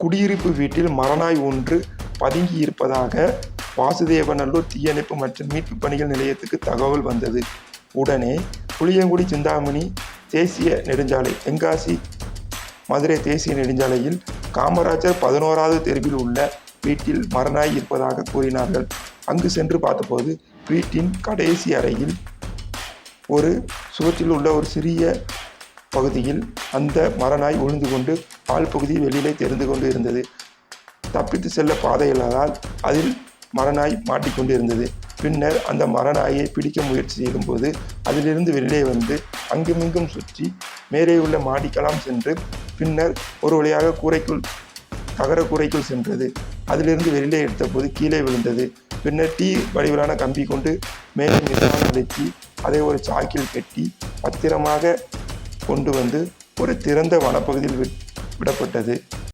குடியிருப்பு வீட்டில் மரநாய் ஒன்று பதுங்கியிருப்பதாக வாசுதேவநல்லூர் தீயணைப்பு மற்றும் மீட்பு பணிகள் நிலையத்துக்கு தகவல் வந்தது. உடனே புளியங்குடி சிந்தாமணி தேசிய நெடுஞ்சாலை, தென்காசி மதுரை தேசிய நெடுஞ்சாலையில் காமராஜர் 11வது தெருவில் உள்ள வீட்டில் மரநாய் இருப்பதாக கூறினார்கள். அங்கு சென்று பார்த்தபோது வீட்டின் கடைசி அறையில் ஒரு சுவற்றில் உள்ள ஒரு சிறிய பகுதியில் அந்த மரநாய் ஒளிந்து கொண்டு பால் பகுதி வெளியிலே தெரிந்து கொண்டு இருந்தது. தப்பித்து செல்ல பாதை இல்லாதால் அதில் மரநாய் மாட்டிக்கொண்டு இருந்தது. பின்னர் அந்த மரநாயை பிடிக்க முயற்சி செய்யும்போது அதிலிருந்து வெளியே வந்து அங்குமிங்கும் சுற்றி மேலே உள்ள மாடிக்கெல்லாம் சென்று பின்னர் ஒரு வழியாக தகர கூரைக்குள் சென்றது. அதிலிருந்து வெளியே எடுத்தபோது கீழே விழுந்தது. பின்னர் டீ வடிவிலான கம்பி கொண்டு மேலே மிதமாக அழுத்தி அதை ஒரு சாக்கில் கட்டி பத்திரமாக கொண்டு வந்து ஒரு திறந்த வனப்பகுதியில் விடப்பட்டது.